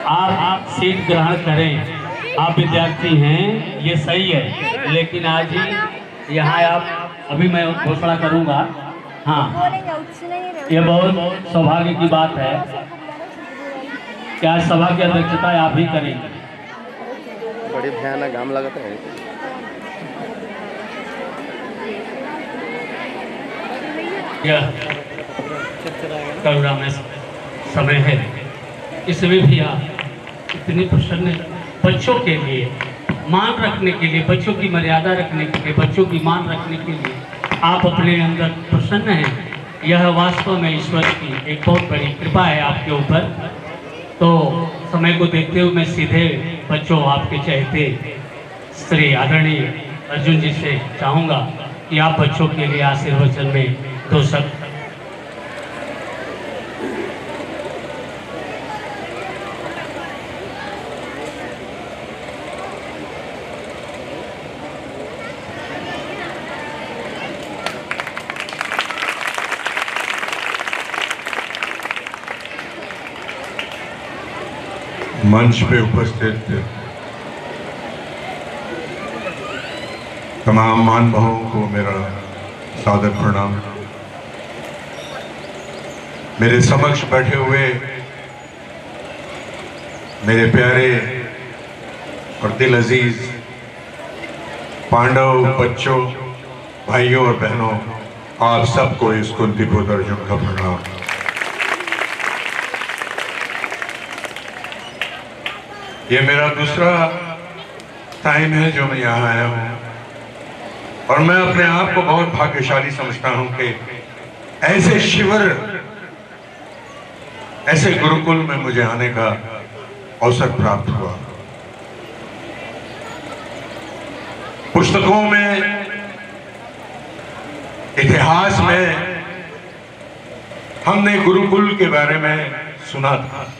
आप सीट ग्रहण करें। आप विद्यार्थी हैं, ये सही है, लेकिन आज ही यहाँ आप अभी मैं घोषणा करूँगा। हाँ, ये बहुत सौभाग्य की बात है कि आज सभा की अध्यक्षता आप ही करेंगे। बड़ी भयानक घाम लगता है। यह करुणा में समय है, इसमें भी आप इतने प्रसन्न बच्चों के लिए मान रखने के लिए, बच्चों की मर्यादा रखने के लिए, बच्चों की मान रखने के लिए आप अपने अंदर प्रसन्न हैं। यह वास्तव में ईश्वर की एक बहुत बड़ी कृपा है आपके ऊपर। तो समय को देखते हुए मैं सीधे बच्चों आपके चहेते श्री आदरणीय अर्जुन जी से चाहूँगा कि आप बच्चों के लिए आशीर्वचन में दो शब्द। मंच पे उपस्थित तमाम महानुभावों को मेरा सादर प्रणाम। मेरे समक्ष बैठे हुए मेरे प्यारे और दिल अजीज पांडव बच्चों, भाइयों और बहनों, आप सबको इस कुंतीपुत्र अर्जुन का प्रणाम। ये मेरा दूसरा टाइम है जो मैं यहाँ आया हूँ और मैं अपने आप को बहुत भाग्यशाली समझता हूँ कि ऐसे शिविर, ऐसे गुरुकुल में मुझे आने का अवसर प्राप्त हुआ। पुस्तकों में, इतिहास में हमने गुरुकुल के बारे में सुना था,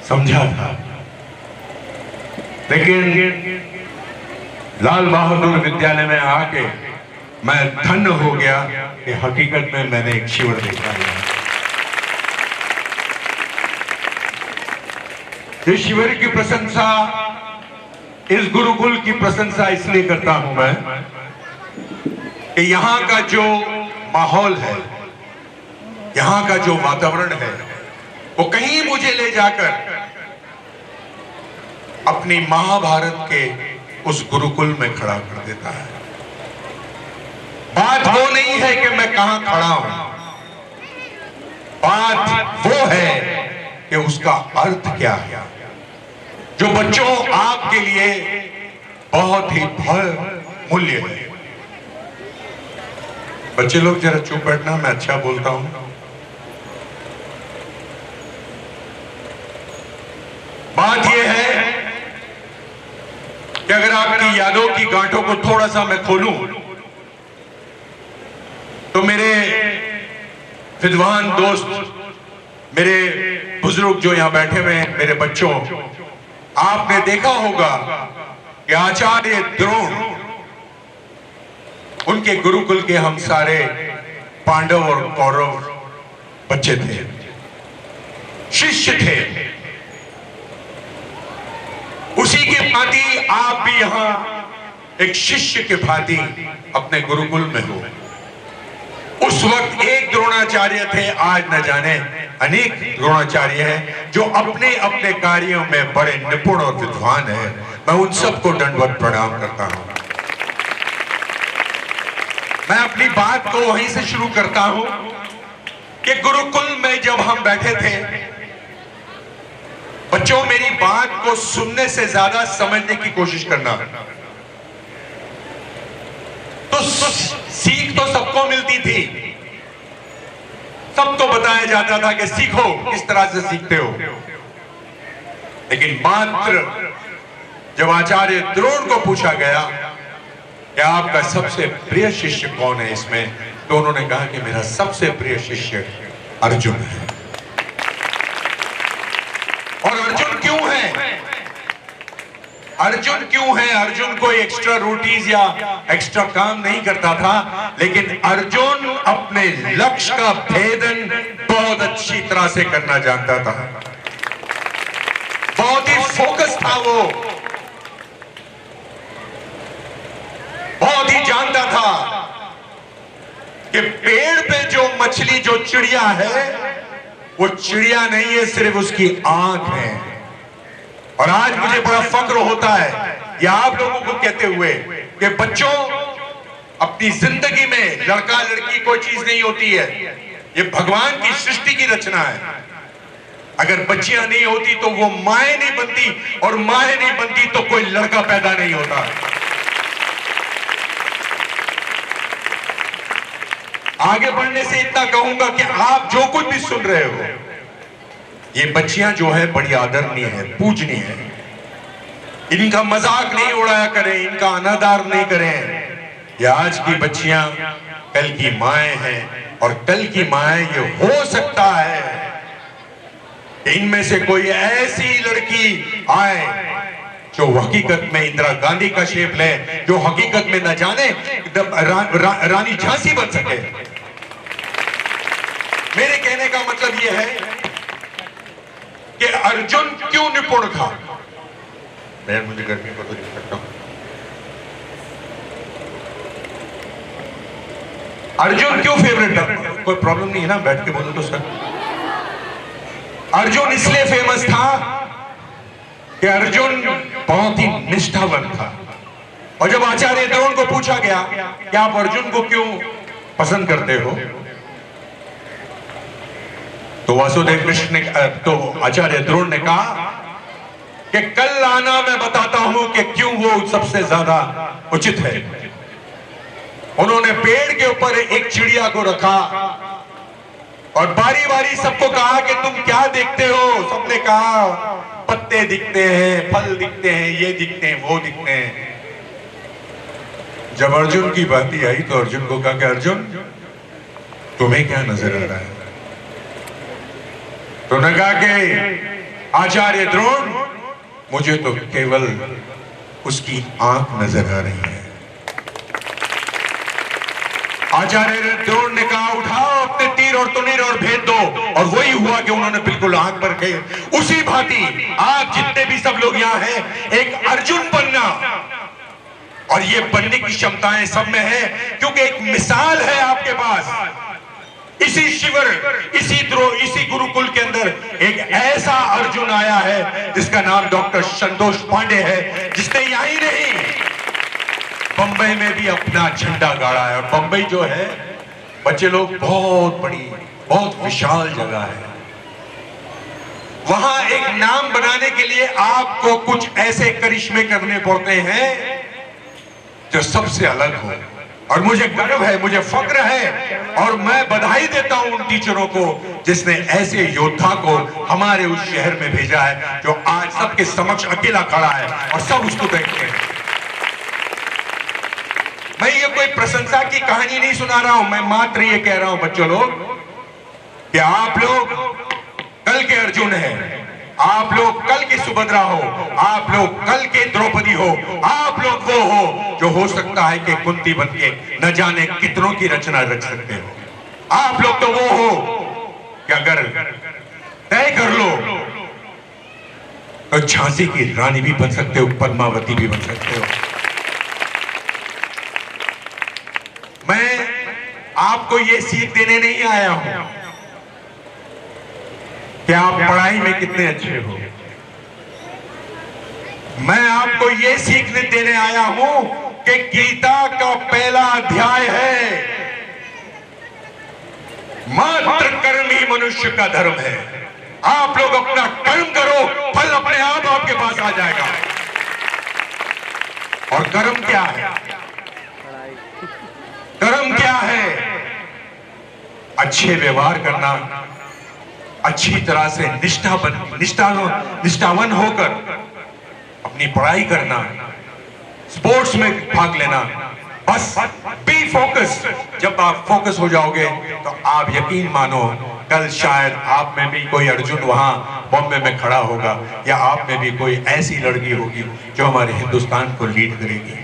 समझा था, लेकिन लाल बहादुर विद्यालय में आके मैं धन्य हो गया कि हकीकत में मैंने एक शिविर देखा है। इस शिविर की प्रशंसा, इस गुरुकुल की प्रशंसा इसलिए करता हूं मैं कि यहाँ का जो माहौल है, यहाँ का जो वातावरण है, वो कहीं मुझे ले जाकर अपनी महाभारत के उस गुरुकुल में खड़ा कर देता है। बात वो नहीं है कि मैं कहां खड़ा हूं, बात वो है कि उसका अर्थ क्या है, जो बच्चों आपके लिए बहुत ही मूल्य है। बच्चे लोग जरा चुप बैठना, मैं अच्छा बोलता हूं। बात यह है कि अगर आपकी यादों की गांठों को थोड़ा सा मैं खोलूं तो मेरे विद्वान दोस्त, मेरे बुजुर्ग जो यहां बैठे हुए हैं, मेरे बच्चों, आपने देखा होगा कि आचार्य द्रोण, उनके गुरुकुल के हम सारे पांडव और कौरव बच्चे थे, शिष्य थे। उसी के भांति आप भी यहां एक शिष्य के भांति अपने गुरुकुल में हो। उस वक्त एक द्रोणाचार्य थे, आज न जाने अनेक द्रोणाचार्य हैं जो अपने अपने कार्यों में बड़े निपुण और विद्वान हैं। मैं उन सबको दंडवत प्रणाम करता हूं। मैं अपनी बात को वहीं से शुरू करता हूं कि गुरुकुल में जब हम बैठे थे, बच्चों, मेरी बात को सुनने से ज्यादा समझने की कोशिश करना। तो सीख तो सबको मिलती थी, सबको बताया जाता था कि सीखो, किस तरह से सीखते हो। लेकिन मात्र जब आचार्य द्रोण को पूछा गया कि आपका सबसे प्रिय शिष्य कौन है इसमें, तो उन्होंने कहा कि मेरा सबसे प्रिय शिष्य अर्जुन है। और अर्जुन क्यों है? अर्जुन क्यों है? अर्जुन कोई एक्स्ट्रा रोटीज या एक्स्ट्रा काम नहीं करता था, लेकिन अर्जुन अपने लक्ष्य का भेदन बहुत अच्छी तरह से करना जानता था। फोकस था वो बहुत ही जानता था कि पेड़ पे जो मछली, जो चिड़िया है, वो चिड़िया नहीं है, सिर्फ उसकी आंख है। और आज मुझे बड़ा फक्र होता है ये आप लोगों को कहते हुए कि बच्चों, अपनी जिंदगी में लड़का लड़की कोई चीज नहीं होती है, ये भगवान की सृष्टि की रचना है। अगर बच्चियां नहीं होती तो वो माएँ नहीं बनती, और माएँ नहीं बनती तो कोई लड़का पैदा नहीं होता। आगे बढ़ने से इतना कहूंगा कि आप जो कुछ भी सुन रहे हो, ये बच्चियां जो है बड़ी आदरणीय है, पूजनीय है। इनका मजाक नहीं उड़ाया करें, इनका अनादर नहीं करें। ये आज की बच्चियां कल की माएँ हैं, और कल की माएँ ये हो सकता है इनमें से कोई ऐसी लड़की आए जो हकीकत में इंदिरा गांधी का शेप ले, जो हकीकत में न जाने रानी झांसी बन सके। मेरे कहने का मतलब यह है कि अर्जुन क्यों निपुण था। मैं मुझे गर्मी को तो देख सकता हूं। अर्जुन क्यों फेवरेट था? कोई प्रॉब्लम नहीं है ना, बैठ के बोलो तो सर। अर्जुन इसलिए फेमस था कि अर्जुन बहुत ही निष्ठावान था। और जब आचार्य द्रोण को पूछा गया कि आप अर्जुन को क्यों पसंद करते हो, तो वासुदेव कृष्ण ने, तो आचार्य द्रोण ने कहा कि कल आना, मैं बताता हूं कि क्यों वो सबसे ज्यादा उचित है। उन्होंने पेड़ के ऊपर एक चिड़िया को रखा और बारी बारी सबको कहा कि तुम क्या देखते हो। सबने कहा पत्ते दिखते हैं, फल दिखते हैं, ये दिखते हैं, वो दिखते हैं। जब अर्जुन की बात आई तो अर्जुन को कहा कि अर्जुन तुम्हें क्या नजर आ रहा है? तो उन्होंने कहा कि आचार्य द्रोण, मुझे तो केवल उसकी आंख नजर आ रही है। आचार्य द्रोण ने कहा उठाओ अपने तीर और तुनीर और भेद दो। और वही हुआ कि उन्होंने बिल्कुल आंख पर के उसी भांति आप जितने भी सब लोग यहाँ हैं, एक अर्जुन बनना, और ये बनने की क्षमताएं सब में है, क्योंकि एक मिसाल है आपके पास। इसी शिविर, इसी गुरुकुल के अंदर एक ऐसा अर्जुन आया है जिसका नाम डॉक्टर संतोष पांडे है, जिसने यही नहीं बंबई में भी अपना झंडा गाड़ा है। और बंबई जो है बच्चे लोग, बहुत बड़ी, बहुत विशाल जगह है। वहां एक नाम बनाने के लिए आपको कुछ ऐसे करिश्मे करने पड़ते हैं जो सबसे अलग हो। और मुझे गर्व है, मुझे फक्र है, और मैं बधाई देता हूं उन टीचरों को जिसने ऐसे योद्धा को हमारे उस शहर में भेजा है, जो आज सबके समक्ष अकेला खड़ा है और सब उसको देखते हैं। मैं ये कोई प्रशंसा की कहानी नहीं सुना रहा हूं, मैं मात्र ये कह रहा हूं बच्चों लोग कि आप लोग कल के अर्जुन हैं, आप लोग कल की सुभद्रा हो, आप लोग कल के द्रौपदी हो, आप लोग वो हो जो हो सकता है कि कुंती बनके न जाने कितनों की रचना रच सकते हो। आप लोग तो वो हो कि अगर तय कर लो तो झांसी की रानी भी बन सकते हो, पद्मावती भी बन सकते हो। मैं आपको ये सीख देने नहीं आया हूं कि आप पढ़ाई में कितने अच्छे हो। मैं आपको ये सीखने देने आया हूं कि गीता का पहला अध्याय है, मात्र कर्म ही मनुष्य का धर्म है। आप लोग अपना कर्म करो, फल अपने आप आपके पास आ जाएगा। और कर्म क्या है? कर्म क्या है? अच्छे व्यवहार करना, अच्छी तरह से निष्ठावान होकर अपनी पढ़ाई करना, स्पोर्ट्स में भाग लेना, बस बी फोकस। जब आप फोकस हो जाओगे तो आप यकीन मानो कल शायद आप में भी कोई अर्जुन वहां बॉम्बे में खड़ा होगा, या आप में भी कोई ऐसी लड़की होगी जो हमारे हिंदुस्तान को लीड करेगी।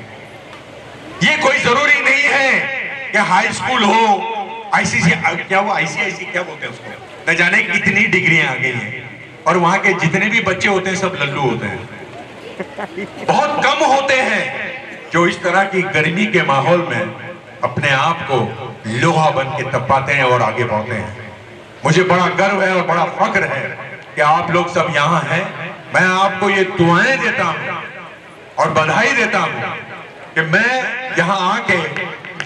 ये कोई जरूरी नहीं है कि हाई स्कूल हो, आईसीसी क्या वो आईसीआईसी क्या बोलते हैं उसको, न जाने कितनी डिग्रियां आ गई हैं। और वहां के जितने भी बच्चे होते हैं सब लल्लू होते हैं। बहुत कम होते हैं जो इस तरह की गर्मी के माहौल में अपने आप को लोहा बन के तपाते हैं और आगे बढ़ते हैं। मुझे बड़ा गर्व है और बड़ा फख्र है कि आप लोग सब यहाँ हैं। मैं आपको ये दुआएं देता हूँ और बधाई देता हूँ कि मैं यहाँ आके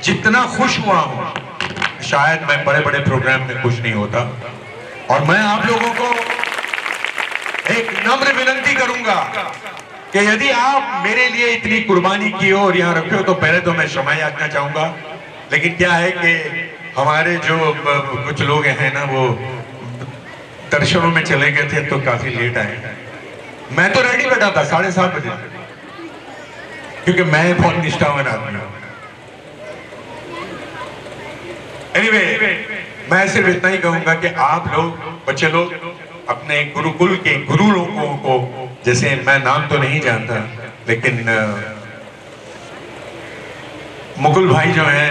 जितना खुश हुआ हूँ, शायद मैं बड़े बड़े प्रोग्राम में खुश नहीं होता। और मैं आप लोगों को एक नम्र विनती करूंगा कि यदि आप मेरे लिए इतनी कुर्बानी की हो और यहाँ रखे हो तो पहले तो मैं क्षमा याचना चाहूंगा। लेकिन क्या है कि हमारे जो कुछ लोग हैं ना, वो दर्शनों में चले गए थे तो काफी लेट आए। मैं तो रेडी बैठा था 7:30 बजे, क्योंकि मैं बहुत निष्ठावान आदमी हूं। एनीवे, मैं सिर्फ इतना ही कहूंगा कि आप लोग, बच्चे लोग, अपने गुरुकुल के गुरु लोगों को, जैसे मैं नाम तो नहीं जानता, लेकिन मुकुल भाई जो हैं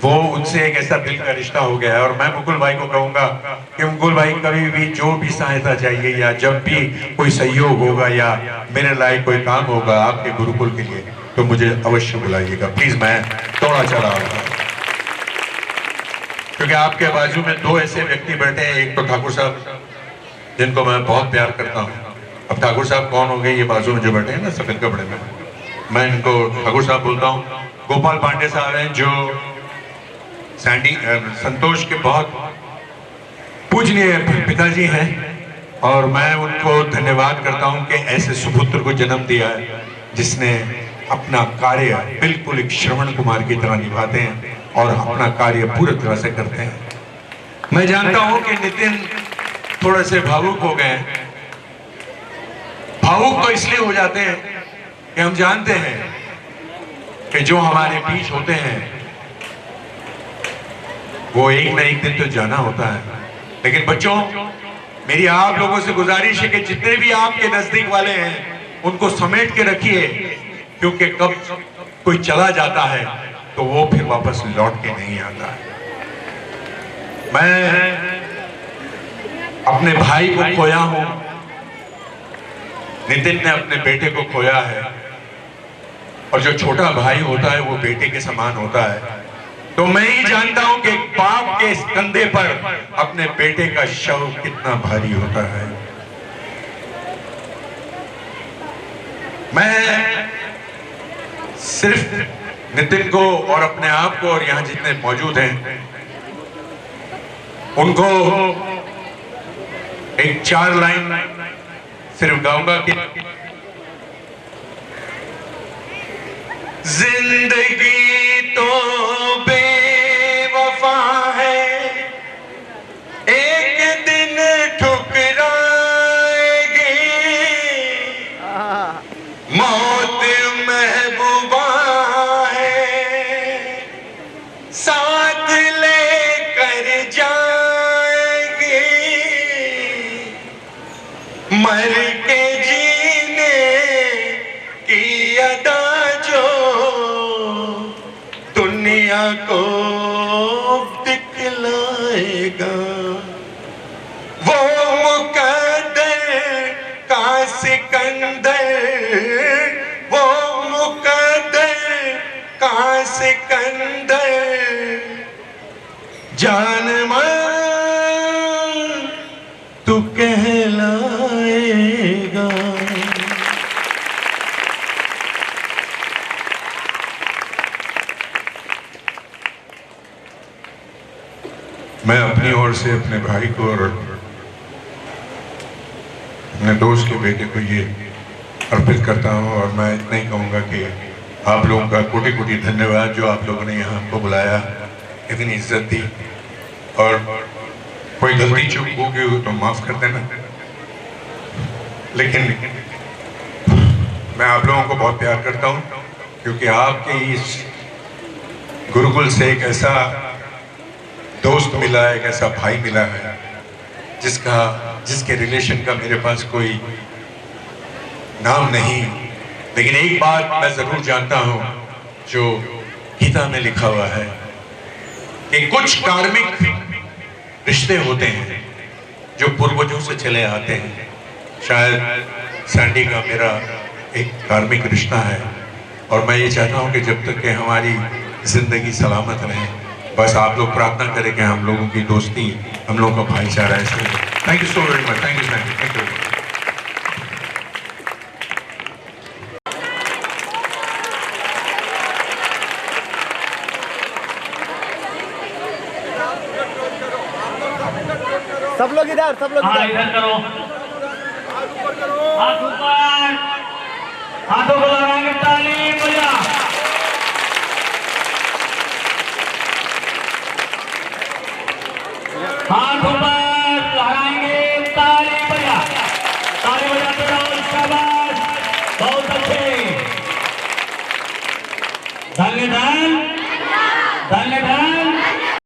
वो, उनसे एक ऐसा दिल का रिश्ता हो गया है। और मैं मुकुल भाई को कहूंगा कि मुकुल भाई कभी भी जो भी सहायता चाहिए या जब भी कोई सहयोग होगा या मेरे लायक कोई काम होगा आपके गुरुकुल के लिए, तो मुझे अवश्य बुलाइएगा प्लीज। मैं दौड़ा चला आऊंगा, क्योंकि आपके बाजू में दो ऐसे व्यक्ति बैठे हैं। एक तो ठाकुर साहब जिनको मैं बहुत प्यार करता हूँ। अब ठाकुर साहब कौन हो गए, ये बाजू में जो बैठे हैं ना सफेद कपड़े में, मैं इनको ठाकुर साहब बोलता हूँ। गोपाल पांडे साहब हैं जो संतोष के बहुत पूजनीय पिताजी हैं, और मैं उनको धन्यवाद करता हूं कि ऐसे सुपुत्र को जन्म दिया है जिसने अपना कार्य बिल्कुल एक श्रवण कुमार की तरह निभाते हैं और अपना कार्य पूरी तरह से करते हैं। मैं जानता हूं कि नितिन थोड़े से भावुक हो गए। भावुक तो इसलिए हो जाते हैं कि हम जानते हैं कि जो हमारे बीच होते हैं वो एक न एक दिन तो जाना होता है। लेकिन बच्चों, मेरी आप लोगों से गुजारिश है कि जितने भी आपके नजदीक वाले हैं उनको समेट के रखिए, क्योंकि कब कोई चला जाता है तो वो फिर वापस लौट के नहीं आता है। मैं अपने भाई को खोया हूं, नितिन ने अपने बेटे को खोया है, और जो छोटा भाई होता है वो बेटे के समान होता है। तो मैं ही जानता हूं कि बाप के कंधे पर अपने बेटे का शव कितना भारी होता है। मैं सिर्फ नितिन को और अपने आप को और यहां जितने मौजूद हैं उनको एक 4 लाइन सिर्फ गाऊंगा कि जिंदगी तो बेवफा है, एक दिन ठुकराएगी, मौत महबूबा है, साथ लेकर जाएगी, मर के जीने की अदा जो दुनिया को दिखलाएगा, वो मुकद्दर का सिकंदर, वो मुकद्दर का सिकंदर, जानमान तू कहलाएगा। मैं अपनी ओर से अपने भाई को और अपने दोस्त के बेटे को ये अर्पित करता हूँ, और मैं इतना ही कहूँगा कि आप लोगों का कोटि कोटि धन्यवाद जो आप लोगों ने यहाँ हमको बुलाया, इतनी इज्जत दी, और कोई गलती चूक हो गई हो तो माफ कर देना। लेकिन मैं आप लोगों को बहुत प्यार करता हूँ, क्योंकि आपके इस गुरुकुल से एक ऐसा दोस्त मिला है, एक ऐसा भाई मिला है जिसके रिलेशन का मेरे पास कोई नाम नहीं, लेकिन एक बात मैं जरूर जानता हूं जो गीता में लिखा हुआ है कि कुछ कार्मिक रिश्ते होते हैं जो पूर्वजों से चले आते हैं। शायद सैंडी का मेरा एक धार्मिक रिश्ता है और मैं ये चाहता हूँ कि जब तक कि हमारी जिंदगी सलामत रहे, बस आप लोग प्रार्थना करें कि हम लोगों की दोस्ती, हम लोगों का भाईचारा ऐसे। Thank you so very much. Thank you, thank you. सब लोग इधर, सब लोग हाँ, इधर करो, हाथ ऊपर, हाथों को लगाएंगे, ताली बजा। हाथ ऊपर।